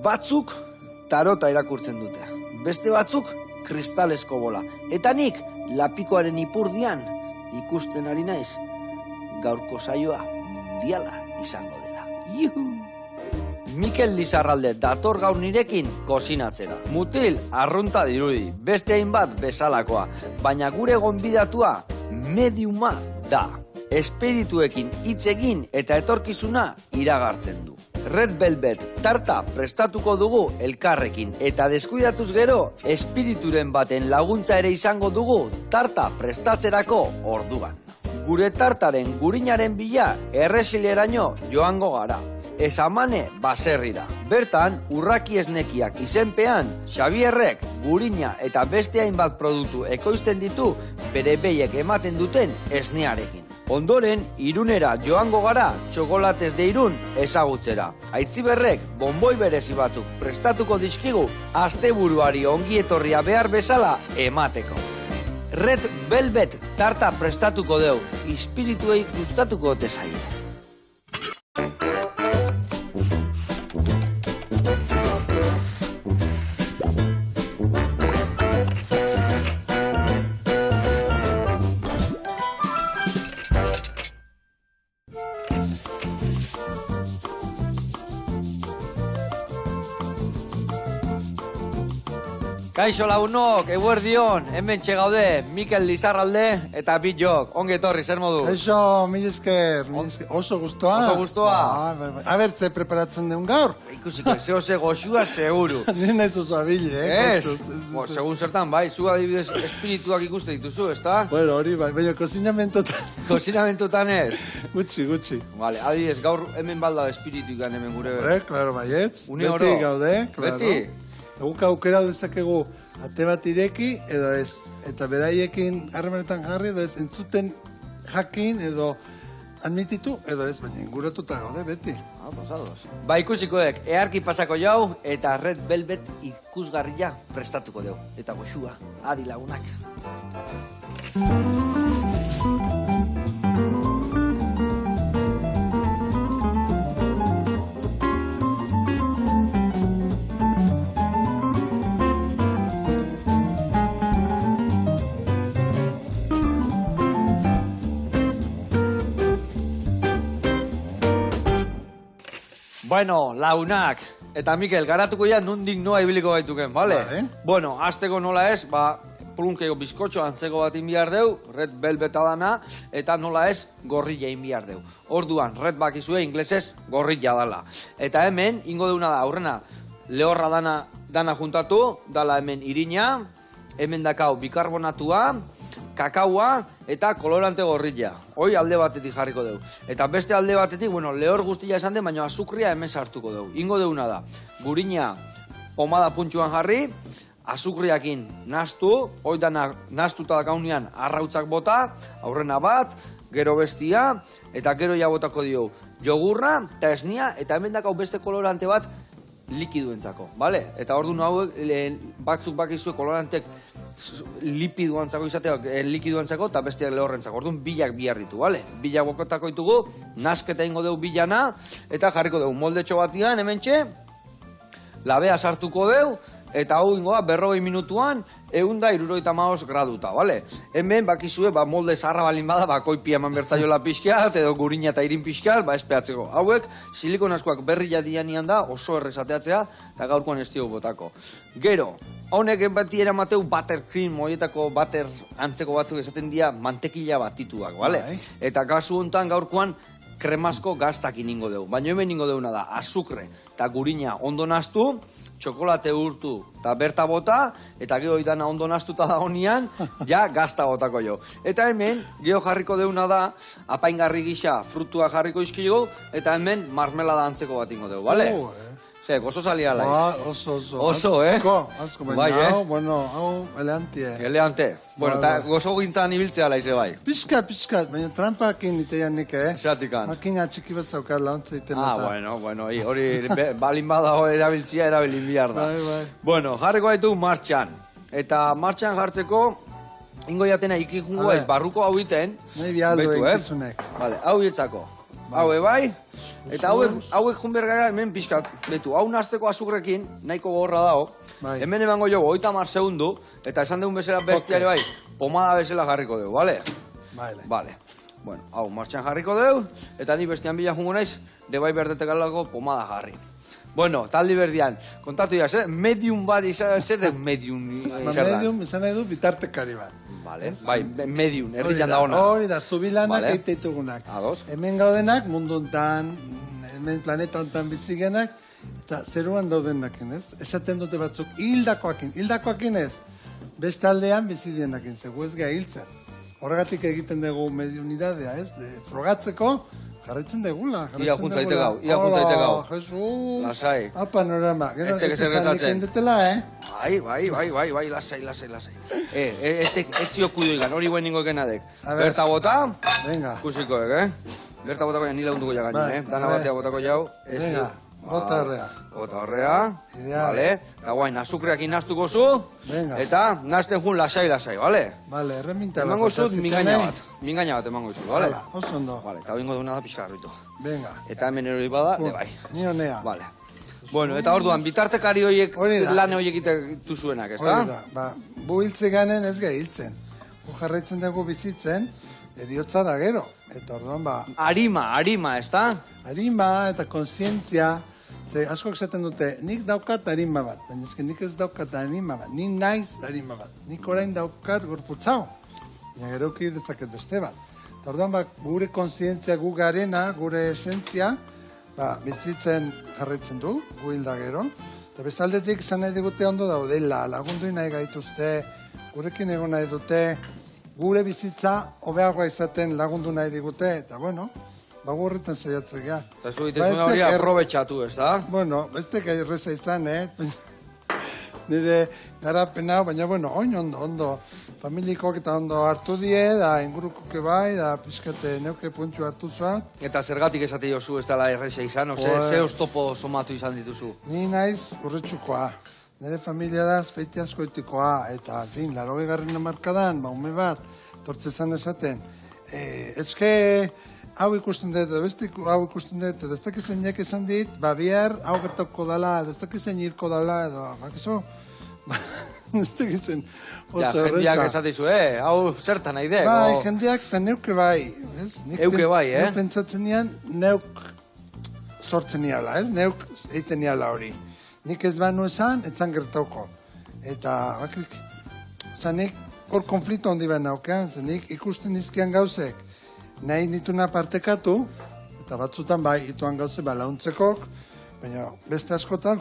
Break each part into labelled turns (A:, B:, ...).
A: Batzuk tarota irakurtzen dute, beste batzuk kristalesko bola. Eta nik lapikoaren ipurdian ikusten ari naiz gaurko saioa mundiala izango dela. Juhu! Mikel Lizarralde dator gaur nirekin kozinatzera. Mutil arrunta dirudi, beste hainbat bezalakoa, baina gure gonbidatua mediuma da. Espirituekin hitz egin eta etorkizuna iragartzen du. Red Velvet tarta prestatuko dugu elkarrekin eta deskuidatuz gero espirituren baten laguntza ere izango dugu tarta prestatzerako orduan. Gure tartaren gurinaren bila erresileraino joango gara. Esamane baserrira. Bertan, urraki esnekiak izenpean, Xabierrek gurina eta beste hainbat produktu ekoizten ditu bere behiek ematen duten esnearekin. Ondoren, Irunera joango gara txokolatez de Irun ezagutzera. Aitziberrek bonboi berezi batzuk prestatuko dizkigu asteburuari ongietorria behar bezala emateko. Red Velvet tarta prestatuko deu, espirituei gustatuko ote zaie. Kaixo lagunok, eguerdion, hemen txegaude, Mikel Lizarralde eta Bitjok. Onge etorri, zer modu?
B: Kaixo, mil esker, oso gustoa.
A: Oso gustoa.
B: A ber, ze preparatzen deun gaur?
A: Ikusiko, ze goxua seguru.
B: Nien ez oso abile,
A: Ez? Segun zertan, bai, zu adibidez espirituak ikuste dituzu, ezta?
B: Bueno, hori bai, baina kozinamentotan.
A: Kozinamentotan ez?
B: Gutxi.
A: Vale, adibidez, gaur hemen balda espiritu ikan hemen gure...
B: Klaro, baietz.
A: Une oro.
B: Beti gaude, klaro.
A: Beti?
B: Egun aukera dezakegu ate bat ireki edo ez, eta beraiekin harremanetan jarri edo ez, entzuten jakin edo admititu edo ez, baina inguratuta gaude beti.
A: Pasados. Ba ikusikoek, earki pasako jau eta Red Velvet ikusgarria prestatuko deu. Eta goxua, adi lagunak. Bueno, launak, eta Mikel, garatuko ja nundik noa ibiliko gaituken, bale?
B: Vale.
A: Bueno, azteko nola ez, plunkeko bizkotxo antzeko bat inbiar deu, Red Velvet dana, eta nola ez, gorrilla inbiar deu. Orduan, Red bakizue inglesez gorrilla dala. Eta hemen, ingo deuna da, aurrena, lehorra dana juntatu, dala hemen irina, hemen dakau bikarbonatua, kakaua eta kolorante gorrilla. Hoi alde batetik jarriko deu. Eta beste alde batetik, bueno, lehor guztia esan den, baina azukria hemen sartuko deu. Ingo deuna da, gurina pomada puntxuan jarri, azukriakin nastu, hoi dana nastuta dakaunean arrautzak bota, aurrena bat, gero bestia, eta gero ja botako dio jogurra eta esnia, eta hemen dakau beste kolorante bat likiduentzako, bale? Eta orduan hauek batzuk bakizue kolorantek lipiduantzako izateak likiduantzako eta besteak lehorrentzako. Orduan bilak bihar ditu, bale? Bilak bokotako ditugu, nasketa ingo deu bilana, eta jarriko deu moldetxo batian, hementxe, labea sartuko deu, eta hau ingoa 40 minutuan 175 graduta, bale? Hemen bakizue, molde zaharra balin bada, koipia eman bertzaiola pixkat, edo gurina eta irin pixkat, espeatzeko. Hauek, silikon askoak berria dianian da, oso errezateatzea, eta gaurkoan ez dio botako. Gero, honek beti eramateu buttercream, moietako butter antzeko batzuk esaten dira mantekila batituak, bale? Eta kasu hontan gaurkoan kremasko gaztakin ingo deu. Baina hemen ingo deuna da, azukre eta gurina ondo nastu, txokolate urtu eta berta bota, eta gero idana ondo nastuta da honian, ja gazta botako jo. Eta hemen, gero jarriko deuna da, apaingarri gisa frutua jarriko izkigo, eta hemen marmelada antzeko bat ingo deu, bale? Ze, gozo salia laiz.
B: Oso.
A: Oso,
B: Asko, baina hau, bueno, hau, eleantie.
A: Eleante. Bueno, eta gozo gintzan ibiltzea laize bai.
B: Piskat, baina trampakin itean nik,
A: Zatikan.
B: Makina txiki bat zaukar launtza iten eta.
A: Bueno, hori balin bada erabiltzia erabilin bihar da.
B: Bai.
A: Bueno, jarriko gaitu martxan. Eta martxan jartzeko, ingo jatena ikijungo ez barruko hau iten.
B: Nahi bialdo egitzunek.
A: Vale, hau jetzako. hau bai, eta hauek junbergara hemen pixkat, betu, hau nazteko azukrekin, nahiko gorra dago, hemen emango jogo, 30 segundu, eta esan dugun bezala bestiare bai, pomada bezala jarriko dugu, bale? Bale. Bueno, hau, martxan jarriko dugu, eta ni bestian bila jungo naiz, debai berdetekalako pomada jarri. Bueno, taldi berdian, kontatu ya, medium bat izan, zer den medium izan da?
B: Medium izan nahi du bitartekari bat.
A: Vale, bai, medium, erdian da ona.
B: Hori da, zubilanak eiteitugunak.
A: Ados.
B: Hemen gaudenak, mundu hontan, hemen planeta hontan bizigenak, eta zeruan daudenakin, ez? Esaten dute batzuk, hildakoakin ez, beste aldean bizidienakin, zegu ez geha hiltzen. Horregatik egiten dugu mediunidadea, ez? Frogatzeko, jarretzen degula.
A: Ia juntzaite gau.
B: Jesus.
A: Lasai.
B: Panorama. Gero
A: ez gertatzen.
B: Detela,
A: Bai, lasai. Ez zio kudoigan, hori buen ningo ekenadek. Berta bota.
B: Venga.
A: Kusikoek, Berta botako ja, nila hunduko ja gaini, Dana batea botako jau.
B: Venga, bota horrea.
A: Bota horrea. Vale. Eta guain, azukreak inaztuko zu.
B: Venga.
A: Eta nazten jun lasai, bale?
B: Vale, erreminta bat.
A: Emango zut mingaina bat emango zut, bale?
B: Hala, oso ondo.
A: Vale, eta bingo duguna da pixka garritu.
B: Venga.
A: Eta hemen erori bada, bai.
B: Ni honea.
A: Vale. Bueno, eta orduan, bitartekari horiek, lan horiek itetu zuenak, ez da?
B: Hori da, ba, bu hiltze ganen ez gehi hiltzen. Bu jarraitzen dugu bizitzen, eriotza da gero. Eta orduan, ba...
A: Arima, ez da?
B: Arima eta konsientzia, ze asko esaten dute, nik daukat arima bat, baina eske nik ez daukat arima bat, ni naiz arima bat, nik orain daukat gorputzau, baina gero dezaket beste bat. Eta orduan, ba, gure konsientzia gu garena, gure esentzia, ba, bizitzen jarraitzen du, gu hilda gero, eta bestaldetik izan nahi digute ondo daudela, lagundu nahi gaituzte, gurekin egon nahi dute, gure bizitza hobeagoa izaten lagundu nahi digute, eta bueno, bago horretan saiatzen gara.
A: Eta zu egiten zuen hori aprobetxatu, ez da?
B: Bueno, beste gai erreza izan, nire garapena, baina bueno, oin ondo, familikoak eta ondo hartu die, da ingurukoke bai, da pixkate neuke puntxu hartu zuat.
A: Eta zergatik esate jozu ez dela erreza izan, ze oztopo somatu izan dituzu?
B: Ni naiz urretxukoa. Nire familia da azpeiti askoitikoa, eta, en fin, 80. hamarkadan, ume bat, tortzezan esaten. Ezke, hau ikusten dut, beste hau ikusten dut, edo ez dakizen jak esan dit, bihar hau gertako dala, edo ez dakizen hilko dala, edo, bakizu, ez dakizen oso erreza.
A: Jendiak esatizu, hau zertan nahi dek?
B: Bai, jendiak eta neuke bai, ez?
A: Euke bai,
B: Neuk pentsatzen nian, neuk sortzen niala, ez? Neuk egiten niala hori. Nik ez banu esan, etzan gertauko. Eta, bakik, nik hor konflikto handi behar naukean, nik ikusten izkian gauzek, nahi nituna partekatu, eta batzutan bai, ituan gauze launtzekok, baina beste askotan,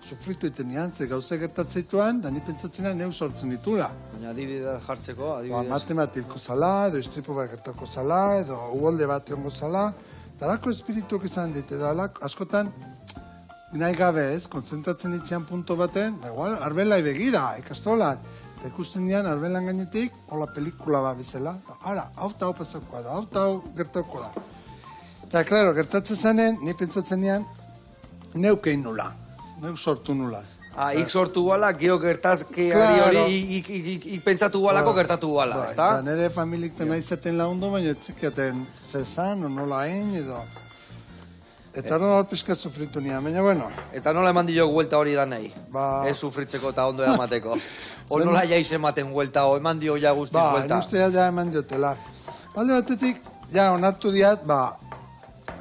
B: sufritu iten nian, ze gauze gertatzeituan, da ni pentsatzena neu sortzen ditula.
A: Baina adibidea jartzeko, adibidez?
B: Matematilko zala, edo istripu bat gertako zala, edo uholde bat egongo zala, eta alako espirituak izan dit, edo askotan, nahi gabe ez, konzentratzen itxean punto baten, igual, arbelai begira, ikastolan. Eta ikusten dian, arbelan gainetik, hola pelikula bat bizela. Ara, hau eta hau pasakoa da, hau eta hau gertauko da. Eta, klaro, gertatzen zanen, ni pentsatzen dian, neuk egin nula, neuk sortu nula.
A: Ik sortu guala, gero gertatkeari hori, ik pentsatu gualako gertatu guala, ez da?
B: Eta nire familik nahi zaten lagundu, baina etzikiaten zezan, o nola egin, edo... Eta nola pizka sufritu nian, baina bueno.
A: Eta nola eman dio guelta hori da nahi? Ez sufritzeko eta ondo emateko. O nola jaiz ematen guelta, o eman dio ja guztiz guelta?
B: Uste ja eman diotela. Balde batetik, ja onartu diat,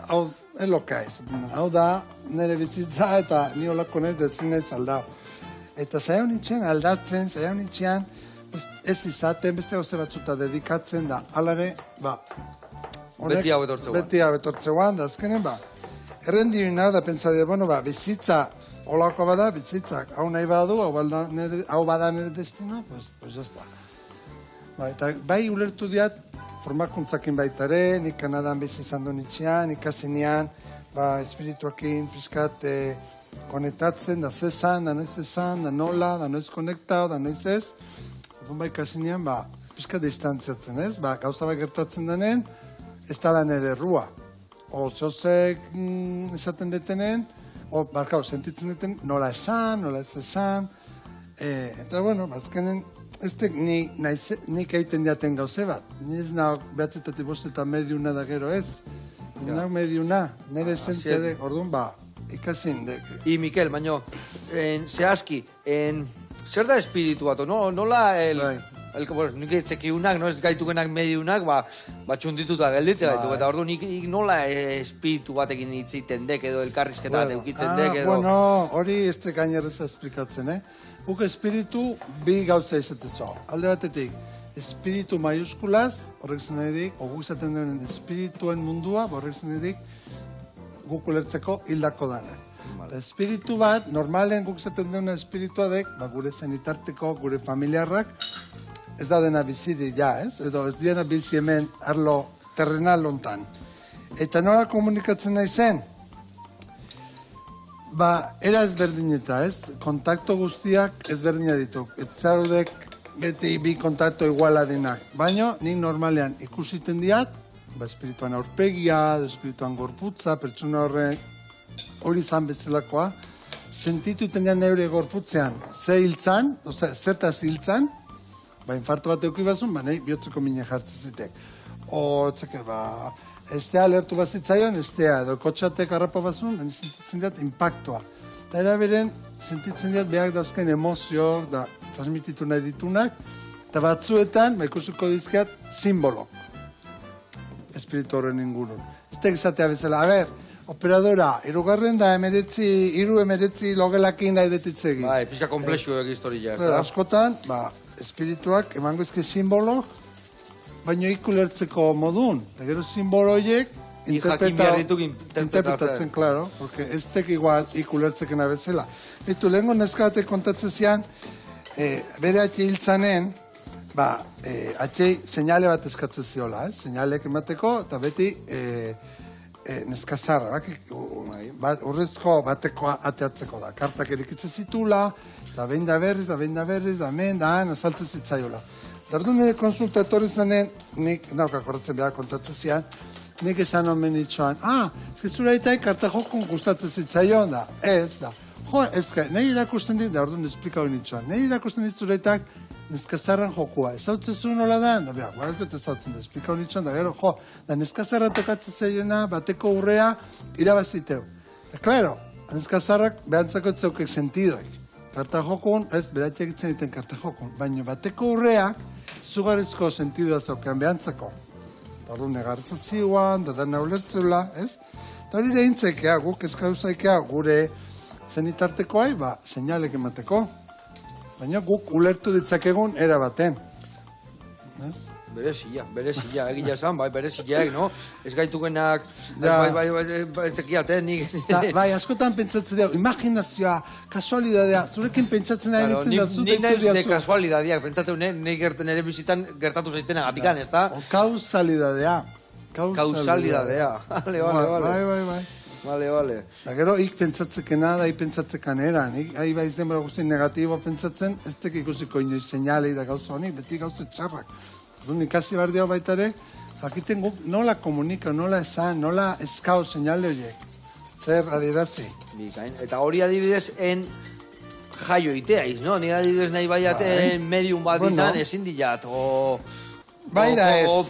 B: hau elokaiz. Hau da, nire bizitza eta ni olako nahi dezin nahi aldau. Eta zaion itxean aldatzen, zaion itxean, ez izaten, beste gauze batzuta dedikatzen da. Alare,
A: beti hau etortzeguan.
B: Beti hau etortzeguan, da azkenen, errendi bina da pentsadia, bizitza olako bada, bizitzak hau nahi badu, hau bada nire destino, pues jazta. Eta bai ulertu diat, formakuntzakin baitare, nik Kanadan bizi izan duen itxean, ikasinean, espirituakin, pizkat, konektatzen, da zezan, da noiz zezan, da nola, da noiz konektau, da noiz ez. Orduan ikasinean, pizkat distantziatzen, ez? Gauza bat gertatzen denen, ez da nire errua. O txosek esaten detenen, o sentitzen deten nola esan, nola ez esan. Eta, bueno, azkenen, nik egiten diaten gauze bat. Ni ez nago behatzetatik bostetan mediuna da gero ez. Ninak mediuna, nire esentzia dek, orduan, ikasin dek.
A: I, Mikel, baino, zehazki, zer da espiritu bat, no? Nola, nik etzekiunak, no ez gaitukenak mediunak, txundituta gelditzen gaitu, eta orduan nik nola espiritu batekin hitziten dek, edo elkarrizketa bat eukitzen dek, edo...
B: Bueno, hori ez dek gainerrez esplikatzen, Guk espiritu bi gauza izatezo. Alde batetik, espiritu maiuskulaz, horrek zen edik, guk izaten duen espirituen mundua, horrek zen edik, guk ulertzeko hildako dana. Espiritu bat, normalen guk izaten duen espiritua dek, gure zenitarteko, gure familiarrak, ez da dena biziri ja, edo ez diena bizi hemen arlo terrenal lontan. Eta nola komunikatzen nahi zen? Era ezberdineta, kontakto guztiak ezberdina dituk. Ez zaudek beti bi kontakto iguala dinak. Baina, nik normalean ikusiten diat, espirituan aurpegia, espirituan gorputza, pertsona horrek hori zan bezalakoa, sentituten dian neure gorputzean, ze hiltzan, zertaz hiltzan, infarto bat eukibazun, nahi bihotzeko mine jartzen zitek. Estea alertu bazitzaion, estea, edo kotxatek harrapa bazun, sentitzen diat impactoa. Eta eraberen, sentitzen diat behar dauzken emozio, da transmititu nahi ditunak, eta batzuetan, ikusiko dizkiat, simbolok. Espiritu horren ingurun. Ez tek izatea bezala, operadora, irugarren da emeretzi logelakin nahi detitzegi.
A: Pizka komplexu historia, ez
B: da? Askotan, espirituak emango izke simbolok, baina ikulertzeko modun. Eta gero simboloiek interpretatzen, klaro, porque ez tek igual ikulertzekena bezala. Eta lehenko neskatek kontatzen zian, bere atxe hiltzanen, atxe seinale bat eskatzen ziola, seinalek emateko, eta beti neskazarra, urrezko batekoa ateatzeko da. Kartak erikitzen zitula, eta behin da berriz, da hemen, da han, azaltzen zitzaiola. Dardu nire konsultatori zanen, nik, naukak horretzen behar kontatzen zian, nik esan omen itxoan, zura eta karta jokun gustatzen zitzaion da, ez da. Nahi irakusten dit, da orduan esplika hori itxoan, nahi irakusten dit zura eta neskazarran jokua, ezautzen nola da, da behar, guaratet ezautzen da, esplika hori itxoan, da gero, da neskazarra tokatzen zaiona, bateko urrea, irabaziteu. Da, klaro, neskazarrak behantzako etzaukek sentidoik. Karta jokun, ez, beratxeak itzen iten karta jokun, baina bateko urreak, zugarrizko sentidua zaukean behantzako. Ordu negarza zioan, da dana ulertzula, ez? Eta hori lehintzekea, guk eskauzaikea gure zenitartekoai, seinalek emateko. Baina guk ulertu ditzakegun era baten. Ez?
A: Berezia, egia esan, berezia, no? Ez gaitukenak, ez tekiaten, nik...
B: Askotan pentsatzen dugu, imaginazioa, kasualidadea, zurekin pentsatzen ari nintzen da zuten
A: tudiazu. Nik nahi kasualidadea, pentsatzen nire bizitzan gertatu zaitena gatikan, ez da?
B: Kausalidadea.
A: Kausalidadea, bale. Bale.
B: Da gero, ik pentsatzekena da, ik pentsatzekan eran. Ahi baiz denbora guztien negatibo pentsatzen, ez tek ikusiko inoiz seinalei da gauza honi, beti gauza txarrak. Ikasi behar dio baitare, jakiten guk nola komunika, nola esan, nola eskau seinale horiek. Zer adierazi.
A: Eta hori adibidez jaio iteaiz, no? Ni adibidez nahi baiaten medium bat izan, ezin dilat, o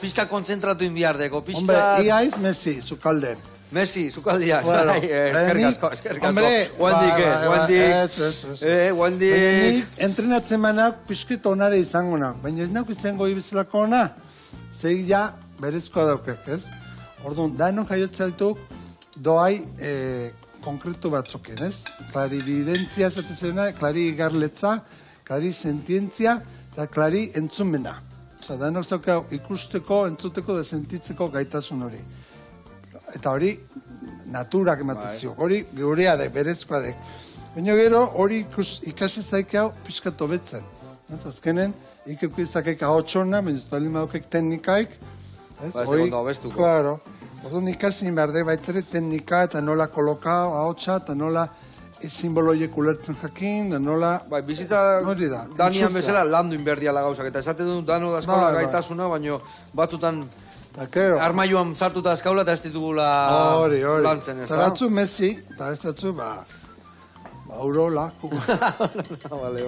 A: pizka kontzentratu inbiardeko, pizka...
B: Hombre, iaiz Messi, zukalden.
A: Messi, zukaldia. Eskerrik asko. Guandik.
B: Nik entrenatzen manak pizkita onare izango nak, baina ez nauk izango ibizlako ona. Zeik ja, berezkoa daukek, ez? Orduan, danon jaiotzaltuk doai konkretu batzuken, ez? Klaribidentzia esatezena, klari igarletza, klari sentientzia, eta klari entzumena. Osa, danon zaukau ikusteko, entzuteko, da sentitzeko gaitasun hori. Eta hori naturak ematezio, hori geurea dek, berezkoa dek. Baina gero hori ikasi zaike hau pixkatu betzen. Azkenen, ikeuki izakek ahotxona, baina ez baldin badukek teknikaik.
A: Ondo abestuko.
B: Claro. Orduan ikasi behar dek baitere teknika eta nola koloka ahotxa eta nola simboloiek ulertzen jakin, da nola...
A: Bizitza Danian bezala landu inberdiala gauzak, eta esaten dut dano dazkola gaitasuna, baina batutan... Armaioan sartuta azkaula eta ez ditugula lantzen, ez da?
B: Eta batzu Messi, eta ez datzu, Urola.
A: Vale.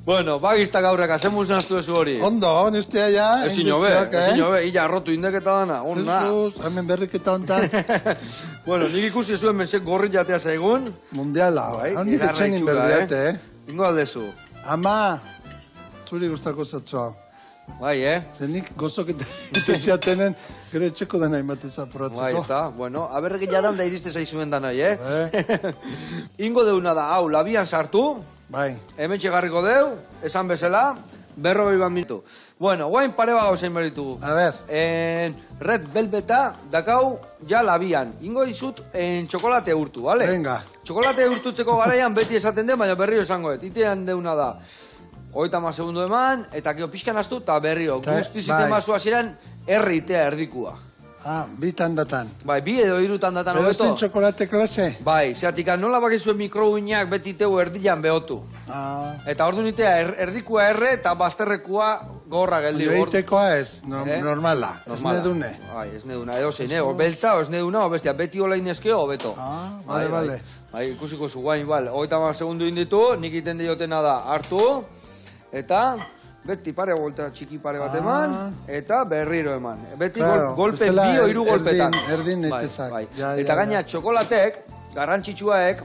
A: Bueno, bagizta gaurrak, azemuz naztu ezu hori.
B: Ondo, ustea ja.
A: Ezin hobe, illa arrotu indeketa dana, onna.
B: Jesus, hemen berriketa ontan.
A: Bueno, nik ikusi zuen mensek gorri jatea zaigun.
B: Mundiala, handik etxenin berdiate,
A: Ingo aldezu.
B: Ama, zuri gustako zatzoa.
A: Bai,
B: Zenik gozok etxeatenen, gero etxeko dena imatez apuratzeko.
A: Bai, ez da, bueno, aberrek jadan da iriste zaizuen danai, Ingo deuna da, hau, labian sartu.
B: Bai.
A: Hemen txegarriko deu, esan bezala, 40 minutu. Bueno, guain pare bago zein beritugu.
B: A ver.
A: Red Velveta dakau ja labian. Ingo dizut txokolate urtu, vale?
B: Venga.
A: Txokolate urtutzeko garaian beti esaten den, baina berriro esangoet. Itean deuna da. 30 segundo eman, eta gero pixkan astu, eta berriro. Guzti ziten basu hasieran erritea erdikua.
B: Bi tandatan.
A: Bai, bi edo hiru tandatan hobeto.
B: Edo zen txokolate klase?
A: Bai, zeatik nola bakizuen mikrouinak beti teu erdian behotu. Eta ordu nitea erdikua erre eta bazterrekua gorra geldi.
B: Beitekoa ez, normala. Ez nedune.
A: Bai, ez neduna, edo zein, beltza, ez neduna, bestia, beti hola inezkeo, hobeto.
B: Bale.
A: Bai, ikusiko zu, guain, bal, 30 segundu inditu, nik iten diotena da, hartu, eta... Beti pare volta txiki pare bat eman, eta berriro eman. Beti golpe bi o hiru golpetan.
B: Erdin etezak.
A: Eta gaina txokolatek, garrantzitsuaek,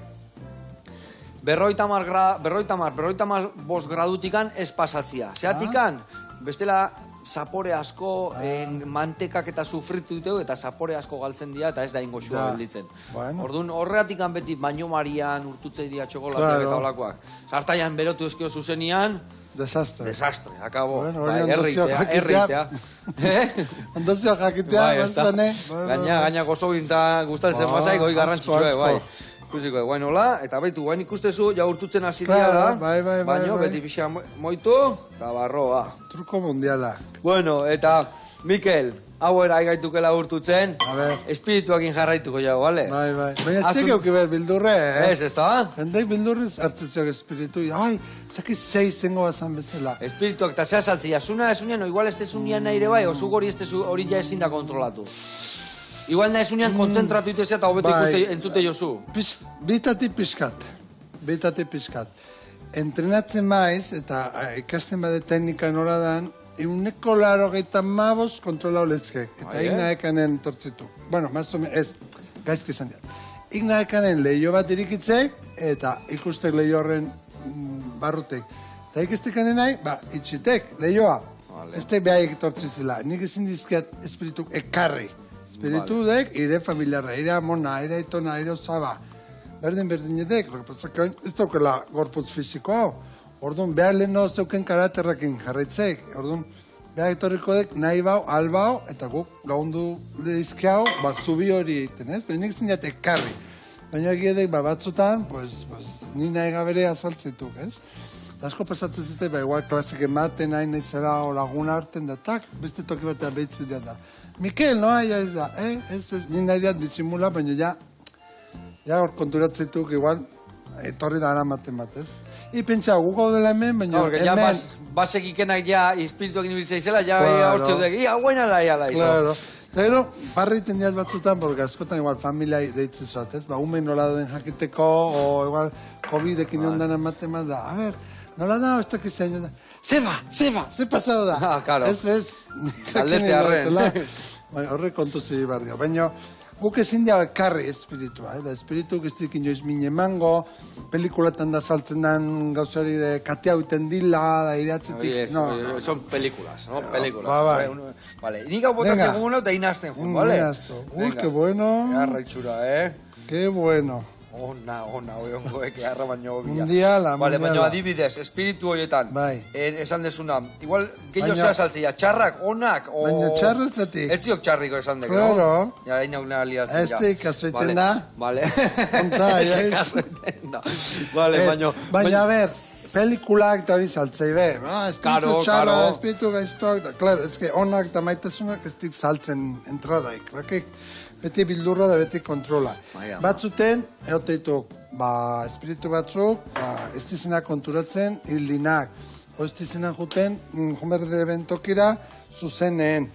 A: 50 bost gradutikan ez pasatzia. Zeatikan, bestela zapore asko, mantekak eta sufritu duteu, eta zapore asko galtzen dira, eta ez da ingo xua gelditzen. Orduan, horreatikan beti baino marian urtutzei dira txokolateak eta olakoak. Sartaian berotu eskio zuzenian,
B: Desastre,
A: akabo.
B: Erritea. Ondozio jakitea, bastane.
A: Gaina gozo ginta gustatzen bazai, goi garrantzitsua, bai. Ikusiko, guain hola, eta baitu, guain ikustezu, ja urtutzen hasi dira da. Baina, beti pixa moitu, eta barroa.
B: Truko mundiala.
A: Bueno, eta, Mikel, hau era aigatukela urtutzen, espirituakin jarraituko jau, bale?
B: Bai. Baina ez teke aukiber bildurre,
A: Ez da?
B: Hendek bildurrez hartzetzuak espiritu, zaki 6 zengo bazan bezala.
A: Espirituak eta zea saltzia, zuna esunean, igual ez tezunean nahi ere bai, osu gori ez tezu hori ja ezin da kontrolatu. Igual nahi esunean kontzentratu itezea eta hobeto ikuste entzute jozu.
B: Bitati pixkat. Entrenatzen maiz, eta ikasten bade teknika nola dan, 180 kontrola olezkek. Eta ignaekanen tortzitu. Bueno, ez, gaizki izan dira. Ignaekanen lehio bat irikitzek, eta ikustek lehio horren barrutek. Eta ikistekanen nahi, itxitek, lehioa. Ez tek behaiek tortzizela. Nik ezin dizkiat espirituk ekarri. Espiritu dek, ire familiarra, ire amona, ire itona, ire osaba. Berdin edek, ez daukela gorputz fiziko hau. Orduan, behar leheno zeuken karaterrakin jarraitzek. Orduan, behar etorriko dek nahi bau, albau, eta guk lagundu dizkiau, zubi hori egiten, ez? Baina nik zinat ekarri. Baina egiedek, batzutan, ni nahi gabere azaltzetuk, ez? Asko pasatzen zite, igual klasik ematen, nahi nahi zera laguna harten da, tak, beste toki batean behitzen da. Mikel, noa, ez da, ez, ni nahi da disimula, baina ja hor konturatzetuk, igual, etorri da aramaten bat, ez? Pentsa, guko dela hemen, baina hemen...
A: Basek ikenak ja, espirituak inibiltzea izela, ja hortxe dudek, hauen ala izo.
B: Claro. Pero, barriten diaz batzutan, porque askotan igual familia deitzen zuat, ez? Ume nola den jakiteko, o igual COVID-ekin ondan ematen bat da. A ver, nola da, ez dakiz zaino da. Ze pasado da.
A: Claro.
B: Ez.
A: Aldetzea arren.
B: Horre kontu zui barrio. Baina, guk ezin dia ekarri espiritua, da espiritu giztik inoiz mine emango, pelikulatan da saltzen den gauzari de katea uten dila, da iratzetik, no.
A: Son películas, ¿no? Películas.
B: Bai.
A: Vale, nik hau botatzen guguno eta inazten jun, vale?
B: Inazto. Qué bueno.
A: Garra itxura,
B: Qué bueno.
A: Ona, oiongoek eharra baino bila.
B: Mundiala.
A: Vale, baina adibidez, espiritu horietan.
B: Bai.
A: Esan desuna, igual, gehiago zea saltzia, txarrak, onak, o...
B: Baina txarratzatik.
A: Ez ziok txarriko esan deko.
B: Claro.
A: Ja, inauk nahi aliatzen, ja.
B: Ez kazueten da.
A: Vale.
B: Onta, ja ez.
A: Kazueten da. Vale, baina...
B: Baina, a ver, pelikulak eta hori saltzei be. Espiritu txarra, espiritu gaiztoak. Claro, ez que onak eta maitasunak ez dik saltzen entradaik. Bakik, beti bildurra da beti kontrola. Batzuten, eoteitu, espiritu batzuk, ez dizena konturatzen, hildinak. O ez dizena juten, jumerde bentokira, zuzeneen.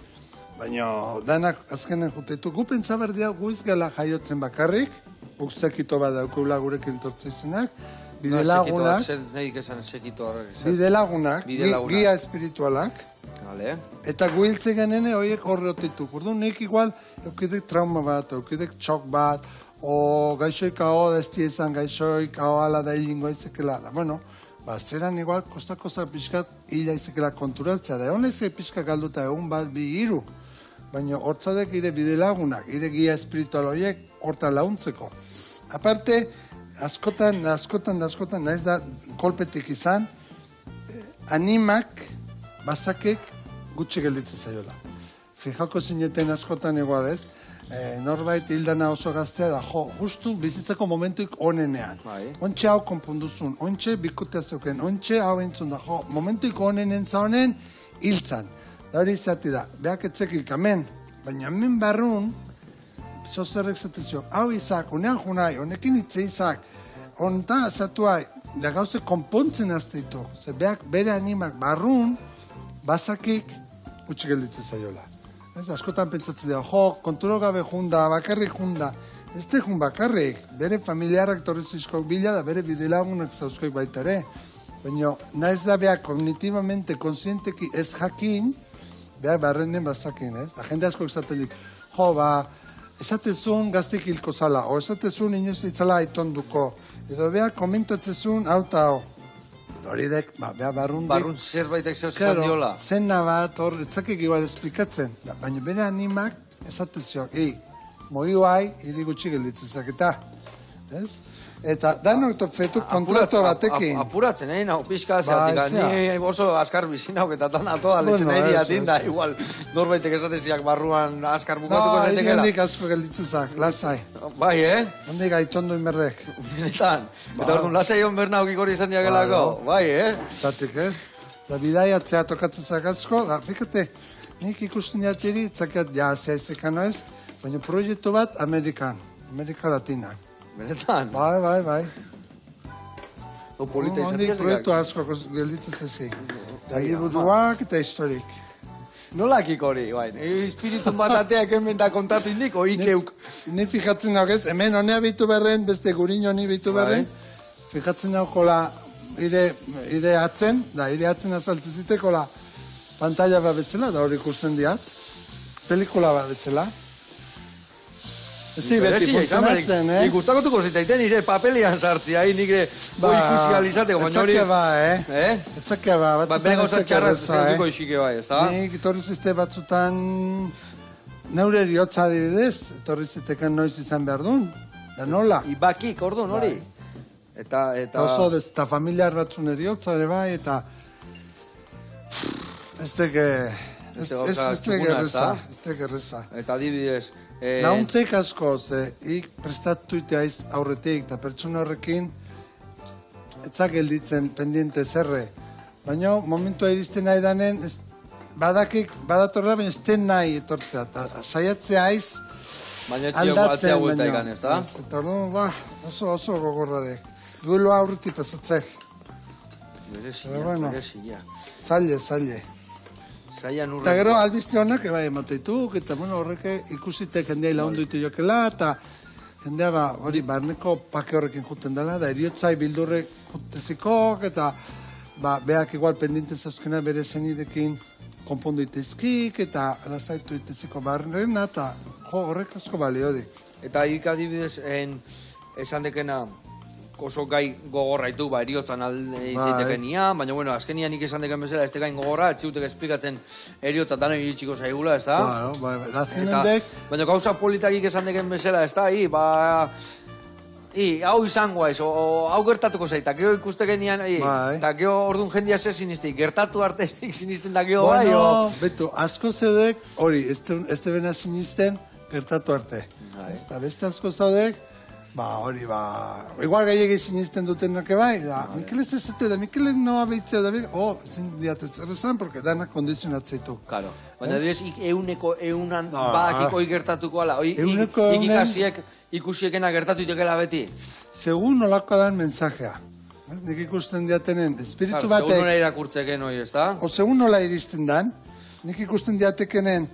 B: Baina, danak azkenen juteitu. Gu pentsa berdia, guiz gala jaiotzen bakarrik, sekito bat daukula gurekin tortzizenak, bidelagunak, bidelagunak, gia espiritualak, eta guiltze genene horiek horre otituk. Orduan, nik igual, eukidek trauma bat, eukidek txok bat, o gaixoik hau da esti ezan, gaixoik hau ala da hilingo izekela da. Bueno, zeran igual, kosta pixkat hila izekela konturatzea da. Egon lehizek pixka galduta egun bat, bi hiru. Baina hortzadek ire bidelagunak, ire gia espiritual horiek hortan launtzeko. Aparte, askotan, naiz da kolpetik izan, animak, bazakek, gutxi gelditzen zaiola. Fijako zineten askotan egoa ez, norbait hildana oso gaztea da, justu bizitzako momentuik onenean. Ontxe hau konpunduzun, ontxe bikotea zeuken, ontxe hau entzun da, momentuik onenen zaunen, hiltzan. Da hori izati da, behak etzekik amen, baina hemen barrun, zozerrek zatezio, hau izak, honean junai, honekin hitze izak, honta zatuai, da gauze konpontzen azteitu, ze behak bere animak barrun, bazakik gutxi gelditzen zaiola. Ez, askotan pentsatzen da, konturo gabe junda, bakarrik junda, ez da jun bakarrik, bere familiarak torrizizkoak bila da, bere bidelagunak zauzkoik baita ere, baina naiz da behak kognitibamente, konsienteki ez jakin, behar barrenen bazakin, ez? Da jende asko esaten dik, esatezun gaztik hilko zala, o esatezun inoz itzala aitonduko, edo behar komentatzezun hau eta hau. Hori dek, behar barrundik.
A: Barrun zerbaitek zeuzkan diola.
B: Zena bat, hor, etzakik igual esplikatzen, baina bere animak esatezio, moioai, hiri gutxi gelditzezak eta, ez? Eta danok topzetu kontratu batekin.
A: Apuratzen, nau pixka zeatik. Ni oso askar bizinauk eta dana toda letxe nahi diatin da. Igual, norbaitek esateziak barruan askar bukatuko zaitekela.
B: Hendik asko gelditzezak, lasai.
A: Bai,
B: Hendik aitzondu inberdek.
A: Benetan. Eta orduan, lasai hon bernaukik hori izan diagelako. Bai,
B: Zatik, ez? Da bidaiatzea tokatzezak asko, da, fikate, nik ikusten jatiri, tzakiat jazia izekano ez, baina proiektu bat Amerika Latina.
A: Benetan?
B: Bai.
A: Polita izan diazekak.
B: Proiektu asko gelditzen zezei. Da liburuak eta historik.
A: Nolakik hori, bai. Espiritun bat ateak hemen da kontatu indik, oikeuk.
B: Ni fijatzen naukez, hemen honea bitu berren, beste gurin honi bitu berren. Fijatzen naukola ire atzen, azaltzen zitekola pantalla bat betzela, da hori ikusten diat. Pelikula bat betzela. Ezi beti funtzionatzen,
A: Ikustakotuko zitaiten nire papelian sartzia, nire ikusi alizateko, baina hori...
B: Etzakia ba,
A: batzutan ez tekerreza,
B: Nik etorri zizte batzutan neure eriotza adibidez, etorri zitekan noiz izan behar duen, da nola.
A: Ibakik, orduan hori. Eta
B: oso, eta familiar batzun eriotza ere bai, eta... Ez tekerreza.
A: Eta adibidez...
B: Launtzek asko, ik prestatuite aiz aurretik, eta pertsona horrekin etzak gelditzen pendiente zerre. Baina momentua iristen nahi danen, badatorra, baina ez den nahi etortzea, eta saiatzea aiz
A: aldatzen baina.
B: Eta orduan, oso gogorra dek. Duelo aurretik pasatzek.
A: Berezia.
B: Zaile. Eta gero albizte honak eba emateituk, eta horreke ikusitek jendea laundu ite jokela, eta jendea hori barneko pake horrekin juten dela, da eriotzai bildurrek jutezikok, eta beak igual pendiente zauzkena bere zenidekin konpondu itezkik, eta alazaitu iteziko barrena, eta horrek asko baliodik.
A: Eta ik adibidez, esan dekena, oso gai gogorraitu, eriotzan alde nian, baina, bueno, azkenian nik esan deken bezala, ez gain gogorra, etxiutek esplikatzen eriotza dano iritsiko zaigula, ez da? Baina gauza politakik esan deken bezala, ez da, hau izango aiz, hau gertatuko zait, eta geho ikusteken nian, eta geho orduan jendia ze siniztik, gertatu artezik sinisten da geho bai,
B: Bueno, betu, asko zeudek, hori, ez tebena sinisten, gertatu arte. Eta beste asko zaudek, igual gaiege sinisten dutenak bai, Mikel ez ezete, da Mikel noa behitzea da ezin diatez errezan, porque danak kondizionatzeitu.
A: Claro, baina direz, eunan badakiko gertatuko ala, ikikasiek ikusiekena gertatu itekela beti?
B: Segun nolako dan mensajea. Nik ikusten diatenen, espiritu batek...
A: Segun nola irakurtzeken hori, ez da?
B: O segun nola iristen dan, nik ikusten diatekenen,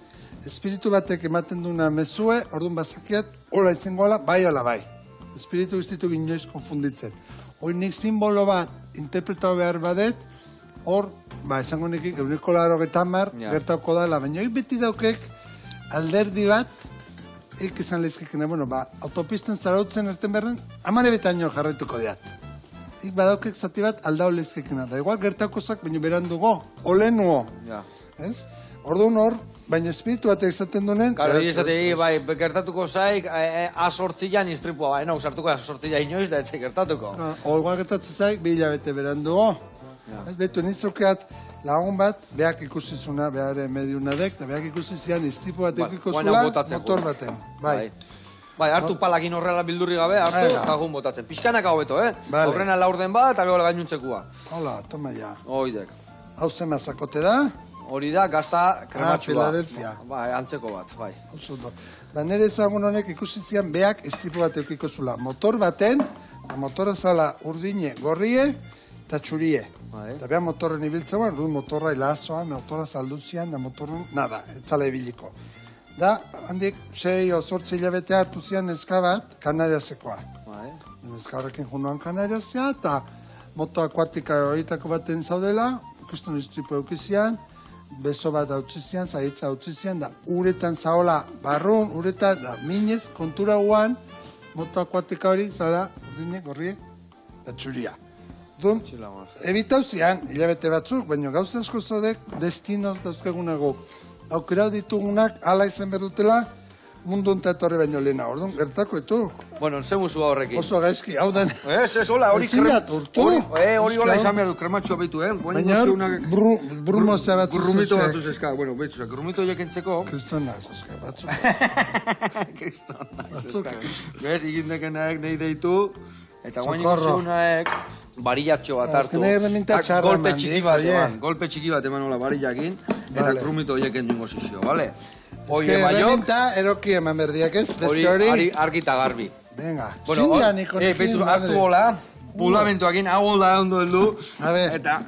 B: espiritu batek ematen duna mezue, orduan bazakiat, hola izango ala, bai. espiritu ez ditu inoiz konfunditzen. Hoi nik simbolo bat interpretatu behar badet, hor, esango nekik, 180 gertauko dala, baina hoi beti daukek alderdi bat, izan lehizkekena, autopisten zarautzen erten berren, 10 betaino jarraituko diat. Badaukek zati bat aldau lehizkekena, da igual gertaukozak, baina berandugo, olenuo. Ez? Orduan hor, baina espiritu bat izaten dunen...
A: Karo, izategi, gertatuko zaik, A8an istripua, sartuko A8 inoiz, da ez gertatuko.
B: Olgoa gertatzen zaik, 2 hilabete berandugo. Betu nintzukeat lagun bat, behak ikusizuna, behare mediunadek, eta behak ikusizian istripu bat ekiko zula, motor baten.
A: Bai, hartu palakin horrela bildurri gabe, hartu, eta gun botatzen. Pixkanak hau beto, Horrena laurden bat, eta gero gainuntzekua.
B: Hola, toma ja.
A: Oidek.
B: Hau zema zakote da?
A: Hori da, gazta krematxua.
B: Philadelphia.
A: Bai, antzeko bat, bai.
B: Nere ezagun honek ikusizian behak istripu bat ekiko zula. Motor baten, motora zala urdine gorrie, eta txurie. Eta beha motorren ibiltzean, motorra ilazoa, motorra salduzian, da motorren, nada, etzala ibiliko. Da, handik, 6 o 8 hilabete hartu zian eska bat, Kanariasekoa. Eska horrekin junuan Kanariasea, eta moto akuatika horietako baten zaudela, ikusten istripu eukizian, beso bat hautzizian, zaitza hautzizian, da uretan zaola barrun, uretan, da minez, kontura guan, moto akuatika hori, zara, urdine, gorrie, da txuria. Ebitau zian, hilabete batzuk, baina gauza asko zodek destinoz dauzkagunago. Aukerau ditugunak, ala izan berdutela, mundu onta etorri baino lehena. Orduan, gertako etu.
A: Bueno, ze musu horrekin.
B: Oso gaizki, hau den.
A: Hola, hori hori hola izan behar du, krematxoa behitu,
B: Baina hor, brumozea batzuk.
A: Grumito batzuk zeska, bueno, behitu, grumito jekentzeko.
B: Kristona, zeska, batzuk.
A: Kristona,
B: batzuk.
A: Bez, ikindekenaek nahi deitu, eta guainiko zeunaek, barillatxo bat hartu. Golpe txiki bat eman, golpe txiki bat eman hola barillakin, eta grumito jeken dungo zizio, bale?
B: Oie maiok, eroki eman berdiak ez, bezke hori.
A: Argita garbi.
B: Venga, zindian ikonekin.
A: Betu, hartu hola, pulamentuakin, hau hola ondo heldu, eta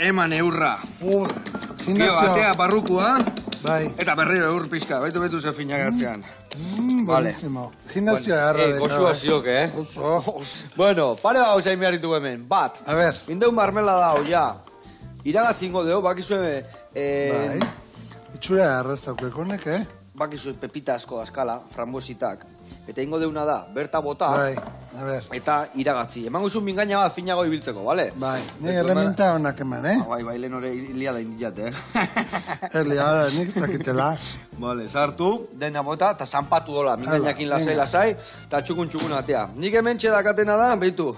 A: eman eurra. Gio, atea barrukua, eta berriro eur pixka, betu ze finagatzean.
B: Buenísimo. Gimnazio agarra de
A: goxua ziok, Bueno, pare hau zain behar ditu hemen, bat.
B: A ver.
A: Indeun marmela da, ja. Iragatzingo deo, bakizue...
B: Itxura arrastaukekonek,
A: Bakizue pepita asko askala, frambuesitak. Eta ingo deuna da, berta bota, eta iragatzi. Emango izun mingaina bat finago ibiltzeko, bale?
B: Bai, nire herramienta honak eman,
A: Bai, lehen hori liada indillat,
B: Liada, nik zakitela.
A: Vale, sartu, dena bota, eta zanpatu dola, mingainakin lasai, eta txukun atea. Nik hemen txedakatena da, behitu,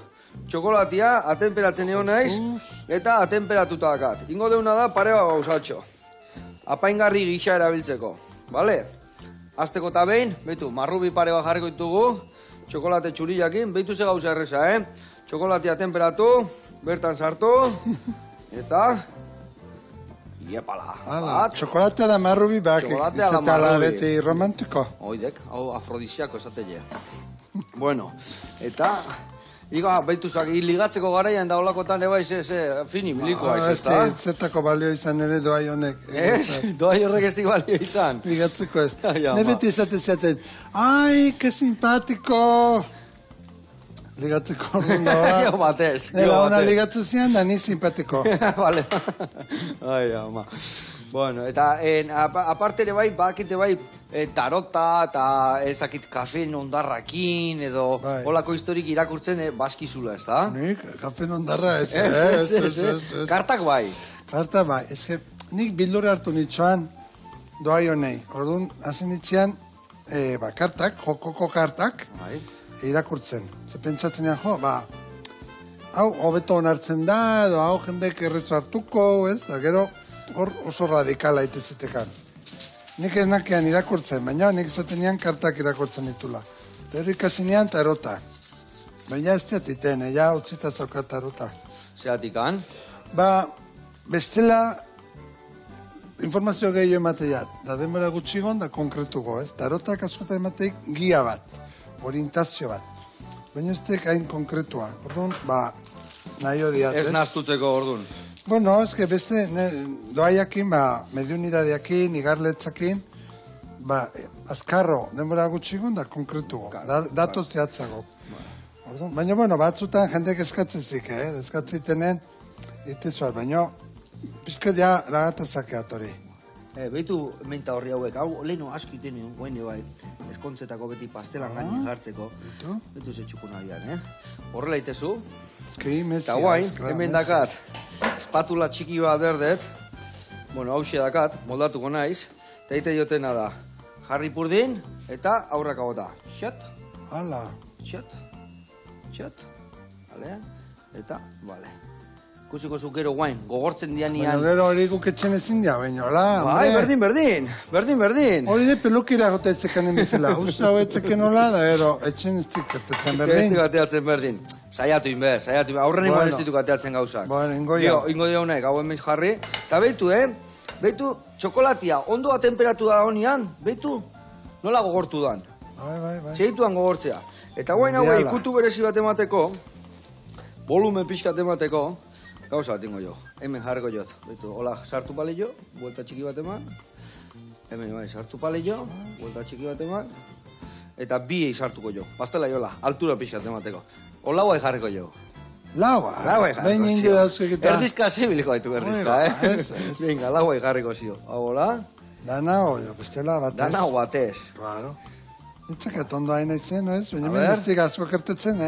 A: txokolatia, atemperatzen egon naiz, eta atemperatuta dakat. Ingo deuna da, pareba gauzatxo. Apaingarri gisa erabiltzeko, bale? Azteko eta behin, behitu, marrubi pareba jarriko ditugu, txokolate txuriakin, behitu ze gauza erreza, Txokolatia temperatu, bertan sartu, eta... Iepala.
B: Txokolatea da marrubi bak, izatela beti romantiko.
A: Oidek, hau afrodisiako esatele. Bueno, eta... Iga, behituzak, ligatzeko garaian da olakotan eba fini biliko aiz, ez da?
B: Zertako balio izan ere doai honek.
A: Doai horrek ez dik balio izan.
B: Ligatzeko ez. Ne beti izaten zaten, ai, que simpatiko! Ligatzeko horren doa.
A: Gio batez.
B: Ela una ligatzen zian da ni simpatiko.
A: Vale. Ai, ama. Bueno, eta aparte ere bai, bakite bai, tarota eta ezakit kafen ondarrakin edo holako historik irakurtzen baskizula, ez da?
B: Nik, kafen ondarra ez.
A: Kartak bai?
B: Kartak bai, ez que nik bildura hartu nitxoan doai honei. Orduan, hazen nitxean, kartak, jokoko kartak, irakurtzen. Ze pentsatzen jo, hau hobeto onartzen da, edo hau jendek errezo hartuko, ez, da gero, hor oso radikala itezetekan. Nik enakean irakurtzen, baina nik zatenean kartak irakurtzen ditula. Eta ikasinean tarota. Baina ez teatiten, ja utzita zaukat tarota.
A: Zeatikan?
B: Bestela informazio gehiago emateat. Da denbora gutxigon da konkretuko, ez? Tarotak askotan emateik gia bat, orientazio bat. Baina ez tek hain konkretua. Orduan, nahi odiat, ez?
A: Ez naztutzeko orduan.
B: Bueno, ez que beste doaiakin, mediunidadeakin, igarletzakin, azkarro, denbora gutxigon da konkretugo, datoz zehatzago. Orduan, baina, bueno, batzutan jendek eskatzezik, eskatzitenen, itezuaz, baina, pizkat ja lagatazakeat hori.
A: Behitu menta horri hauek, hau leheno aski tenen, guaine bai, eskontzetako beti pastelan gainin jartzeko. Behitu zetxukun abian, Horrela itezu. Eta guain, hemen dakat, espatula txiki bat berdet, bueno, hause dakat, moldatuko naiz, eta ite diotena da, jarri purdin, eta aurrak agota. Xat,
B: Hala.
A: txat, bale, eta, bale. Kusiko zukero guain, gogortzen dianian.
B: Baina gero hori guketxen ezin dia, baina, hola,
A: Bai, berdin.
B: Hori de pelukira gota etzekanen bezala, usa hau etzeken hola, da gero, etxen ez dikatetzen berdin.
A: Ez dikateatzen berdin. Saiatu inber, aurren ingoan ez ditu kateatzen gauzak.
B: Bueno, ingo
A: dio honek, hau hemen jarri. Eta behitu, behitu, txokolatia, ondoa temperatu da honian, behitu, nola gogortu dan.
B: Bai.
A: Seituan gogortzea. Eta guain hau ikutu berezi bat emateko, volumen pixkat emateko, gauza bat ingo jo. Hemen jarriko jot. Behitu, hola, sartu pale jo, buelta txiki bat eman. Hemen, bai, sartu pale jo, buelta txiki bat eman. Eta biei sartuko jo. Pastela jola, altura pixkat emateko. Hola guai jarriko jo.
B: Laua jarriko. Behin inge dauzkekita.
A: Erdizka zibiliko haitu erdizka, Venga, lauai jarriko zio. Hau, hola?
B: Dana jo, bestela batez.
A: Dana ho batez.
B: Claro. Itzakat ondo hain aizen, no ez? Baina men eztik asko kertetzen,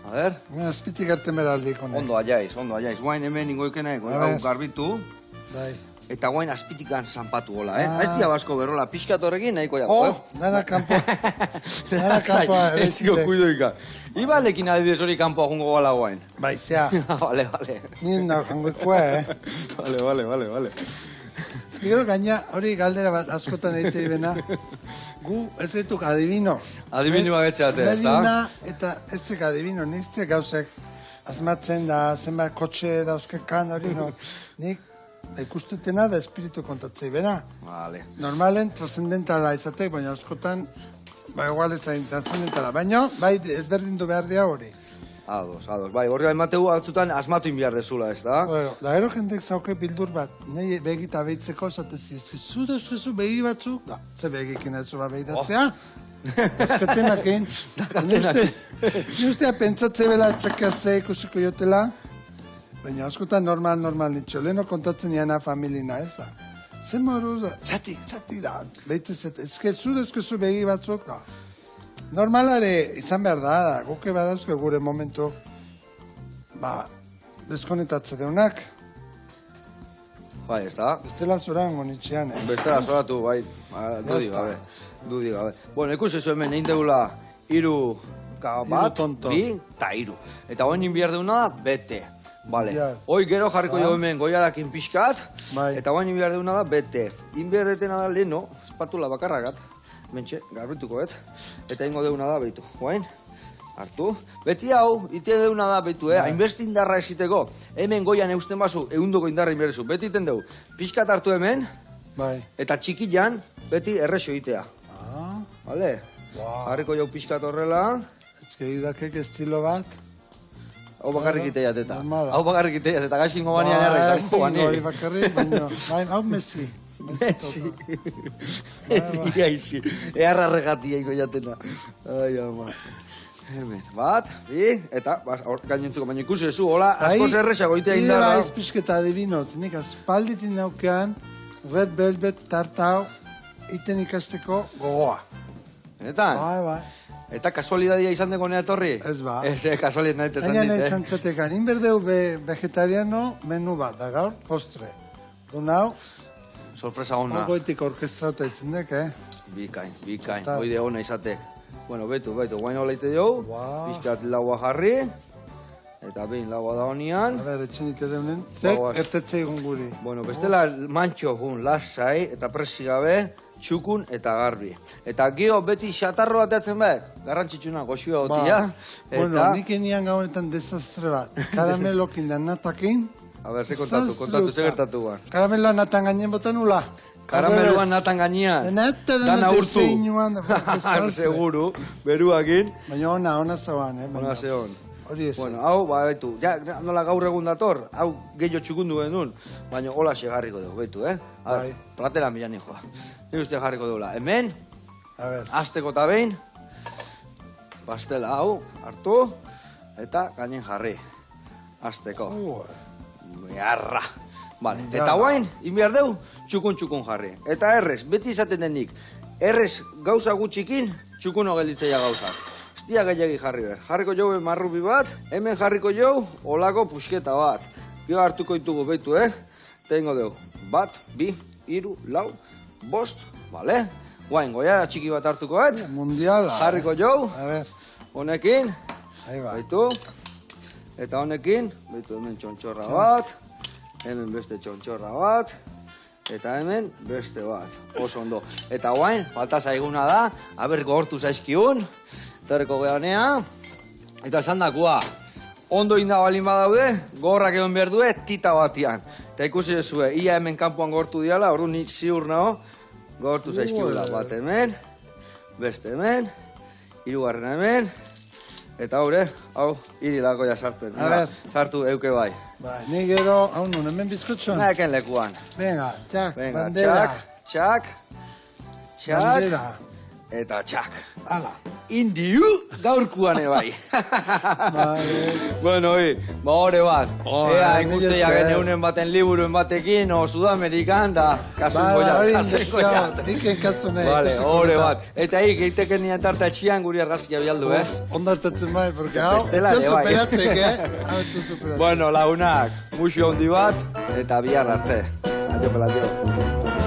A: A ver.
B: Hemen azpitik erte meraldiko,
A: Ondo aiaiz. Guain hemen ingoikena, hau garbitu.
B: Dai.
A: Eta guain azpitikan zanpatu gola, Ez dia basko berrola, pixkat horrekin nahiko ja.
B: Dana kanpo. Dana kanpoa
A: eretzitek. Kuidoika. Ibalekin adibidez hori kanpoa jungo gala guain.
B: Bai, zea.
A: Vale.
B: Nien nahi jangoikoa,
A: Vale.
B: Gero gaina hori galdera bat askotan egite ibena. Gu ez dituk adibino.
A: Adibino bagetxeate, ez da?
B: Medina eta ez dik adibino, nizte gauzek asmatzen da, zenbat kotxe dauzkekan, hori no. Nik ikustetena da espiritu kontatzei bera.
A: Vale.
B: Normalen trascendentala izatek, baina askotan, igual ez da trascendentala. Baina, bai, ezberdindu behar dia hori.
A: Ados. Bai, horri emateu batzutan asmatu inbiar dezula, ez da?
B: Bueno, da gero jendek zauke bildur bat, nahi begita behitzeko esatezi, zu dezkezu begi batzuk, da, ze begikin ez ba behidatzea, dazketenakin, ni ustea pentsatze bela etzakazze ikusiko jotela, baina askotan normal nitxo, leheno kontatzen jana familina ez da. Zer moru, zati da, behitzezet, zu dezkezu begi batzuk, da. Normalare izan behar da, guke badauzke gure momentu, deskonektatze deunak.
A: Bai, ez da?
B: Bestela zorango nitxean,
A: Bestela zoratu, bai, dudi gabe. Bueno, ikusi zu hemen egin deula iru bat, bi, eta iru. Eta hoen inbiar deuna da, bete. Vale, hoi gero jarriko jo hemen goiarakin pixkat, eta hoen inbiar deuna da, bete. Inbiar detena da leheno, espatula bakarragat. Mentxe, garbituko, eta ingo deuna da, behitu. Guain, hartu. Beti hau, ite deuna da, behitu, hainbeste indarra esiteko. Hemen goian eusten bazu, eundoko indarra inberezu. Beti iten dugu, pixkat hartu hemen, eta txikilan, beti errexo itea. Vale? Harriko jau pixkat horrela.
B: Ezkegi dakek estilo bat.
A: Hau bakarrik itea jateta. Hau bakarrik itea jateta, gaizkingo banean erra izango banean.
B: Hori bakarrik, baina, hau Messi.
A: Messi. Iaixi. Earra regatia ingo jatena. Ai, ama. Hemen, bat, bi, eta, gainentzuko, baina ikusi zu, hola, asko zerrexago itea indarra.
B: Ire baiz pixketa adibinoz, nik aspalditin naukean, Red Velvet tartau iten ikasteko gogoa.
A: Benetan?
B: Bai.
A: Eta kasualidadia izan deko nea torri?
B: Ez ba.
A: Ez, kasualidadia nahi tezan dit,
B: Baina nahi zantzatekan, inberdeu vegetariano menu bat, da gaur, postre. Dunau,
A: sorpresa hona.
B: Goitik orkestrauta izindek,
A: Bikain, oide hona izatek. Bueno, betu, guain hola ite jau, pixkat laua jarri, eta behin laua da honian.
B: A ber, etxen ite deunen, zek ertetze egun guri.
A: Bueno, bestela mantxo gun, lasai, eta presi gabe, txukun eta garbi. Eta gio beti xatarro bateatzen behar, garrantzitsuna, goxua gotia.
B: Bueno, nik enian gaunetan desastre bat, karamelokin da natakin.
A: A ber, ze kontatu, ze gertatu guan.
B: Karameloa natan gainen botan ula.
A: Karameloan natan gainean. Dana urtu. Seguru, beruakin.
B: Baina ona zauan,
A: Ona zeon.
B: Hori ez.
A: Bueno, hau, betu, ja, nola gaur egun dator, hau gehiago txukundu genuen, baina hola segarriko dugu, betu,
B: Bai.
A: Platera milan joa. Ni uste jarriko dugula. Hemen,
B: A ber.
A: azteko eta behin, pastela hau hartu, eta gainen jarri. Azteko. Beharra. Vale. Eta guain, inbiar deu, txukun jarri. Eta errez, beti izaten denik, errez gauza gutxikin, txukuno gelditzea gauzak. Estia gehiagi jarri behar. Jarriko jau marrubi bat, hemen jarriko jau, olako pusketa bat. Bio hartuko ditugu behitu, Tengo deu, 1, 2, 3, 4, 5, vale? Guain, goiara txiki bat hartuko,
B: Mundiala.
A: Jarriko jau,
B: A ver.
A: honekin,
B: Ahí va.
A: behitu, eta honekin, behitu hemen txontxorra bat, hemen beste txontxorra bat, eta hemen beste bat. Oso ondo. Eta guain, falta zaiguna da, aber gogortu zaizkiun, terreko gehanea, eta esan dakua, ondo inda balin badaude, gorrak egon behar due, tita batian. Eta ikusi dezue, ia hemen kanpoan gortu diala, ordu nik ziur nago, gortu zaizkiula. Bat hemen, beste hemen, hirugarrena hemen, eta hau, irilako ja sartu. Sartu euke bai.
B: Bai, ni gero, hau nun, hemen bizkotxoan.
A: Naeken lekuan.
B: Venga, txak,
A: Venga,
B: bandera.
A: txak,
B: Bandera.
A: eta txak.
B: Hala.
A: Indiu gaurkuan ebai.
B: Vale.
A: Bueno, ba hore bat. Ea
B: mila
A: ikustea
B: esker.
A: geneunen baten liburuen batekin, o Sudamerikan, da kasungo ja, kasungo ja.
B: Iken katzune.
A: Vale, hore bat. Eta egiteken nian tarta etxian guri argazkia bialdu,
B: Ondartatzen bai, porque hau,
A: Bestela
B: ez
A: ere bai.
B: superatzek, Hau, ez superatzek.
A: Bueno, lagunak, muxu handi bat, eta bihar arte. Adio pelatio.